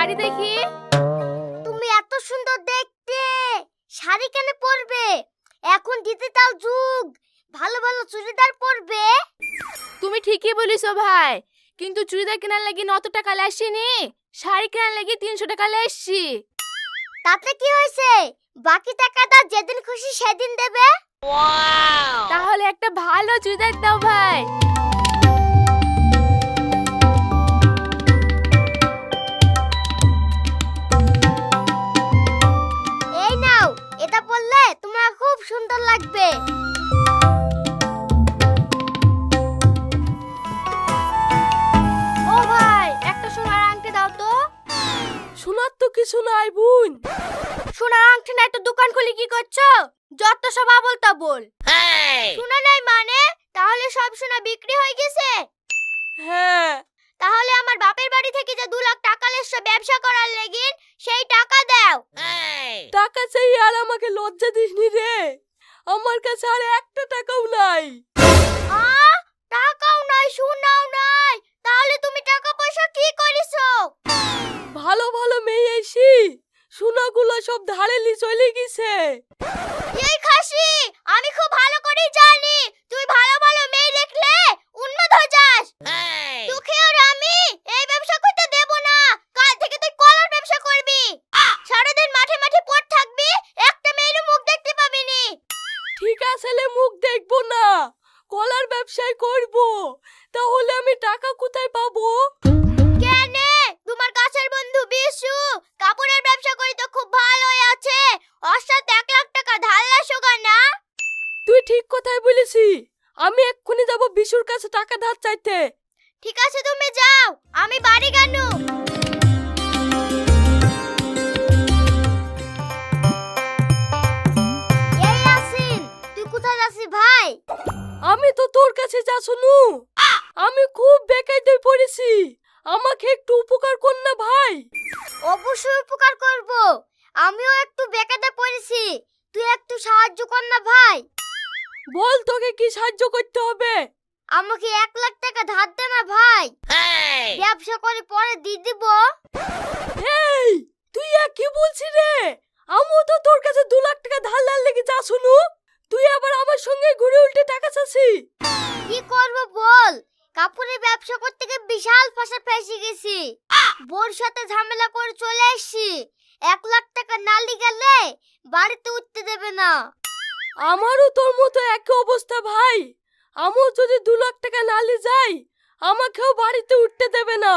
শাড়ি দেখি। তুমি এত সুন্দর দেখতে, শাড়ি কেন পরবে? এখন ডিজিটাল যুগ, ভালো ভালো চুড়িদার পরবে। তুমি ঠিকই বলিছো ভাই, কিন্তু চুড়িদার কেনার লাগি নত টাকা আসেনি, শাড়ি কেনার লাগি 300 টাকা আসছি। তাতে কি হয়েছে? বাকি টাকাটা যেদিন খুশি সেদিন দেবে। তাহলে একটা ভালো চুড়িদার দাও ভাই। এই নাও, এটা পরলে তোমার খুব সুন্দর লাগবে। ও ভাই, একটা সোনার আংটি দাও তো। শোনার তো কিছু নাই বোন। সোনার আংটি নাই তো দোকান খুলে কি করছো? যত সব আবল তাবল। সোনা নাই মানে? তাহলে সব সোনা বিক্রি হয়ে গেছে? হ্যাঁ, তাহলে আমার বাপের বাড়ি থেকে যে 2 লাখ টাকা লেসছে ব্যবসা করার লাগিন, সেই টাকা দাও। টাকা চাই আর আমাকে লজ্জা দিসনি রে। আমার কাছে আর একটা টাকাও নাই। টাকাও নাই, সোনাও নাই, তাহলে তুমি টাকা পয়সা কি করিছো? ভালো ভালো মেয়ে এসি সোনাগুলো সব ধারেলি চলে গেছে। এই খাসি, আমি খুব ভালো করেই জানি তুই ভালো ভালো মেয়ে দেখলে উন্মাদ হয়ে যাস। তোকে আর আমি এই ব্যবসা করতে দেব না। কাল থেকে তুই কলার ব্যবসা করবি। সারাদিন মাঠে মাঠে পড়ে থাকবি, একটা মেয়ের মুখ দেখতে পাবি নি। ঠিক আছে, লে মুখ দেখবো না, কলার ব্যবসায় করব। তাহলে আমি টাকা কোথায় পাবো? কেনে? তোমার কাছের বন্ধু বিশু কাপড়ের ব্যবসা করি তো খুব ভালোই আছে। ওর সাথে 1 লাখ টাকা ধার লাসো না। তুই ঠিক কথাই বলেছি। আমি এক্ষুনি যাব বিশুর কাছে টাকা ধার চাইতে। ঠিক আছে, তুমি যাও, আমি বাড়ি গেল। এই আসিন, তুই কোথায় যাচ্ছিস ভাই? আমি তো তোর কাছে যা শুনু। আমি খুব বেকায়দায় পড়েছি, আমাকে একটু উপকার কর না ভাই। অবশ্যই উপকার করব। আমিও একটু বেকায়দায় পড়েছি, তুই একটু সাহায্য কর না ভাই। বল তোকে কি সাহায্য করতে হবে? আমাকে 1 লাখ টাকা ধার দে না ভাই, ব্যবসা করে পরে দিয়ে দিব। এই তুই কি বলছিস রে? আমিও তো তোর কাছে 2 লাখ টাকা ধার লেগে যা শুনু, তুই আবার আমার সঙ্গে ঘুরে উল্টে টাকা চাচ্ছি। কি করব বল, কাপড়ের ব্যবসা করতে গিয়ে বিশাল ফাঁসে ফেসে গেছি। বোর সাথে ঝামেলা করে চলে এসেছি। 1 লাখ টাকা নালি গেলে বাড়িতে উঠতে দেবে না। আমারও তোর মতো একই অবস্থা ভাই। আমিও যদি 2 লাখ টাকা নালি যাই, আমাকেও বাড়িতে উঠতে দেবে না।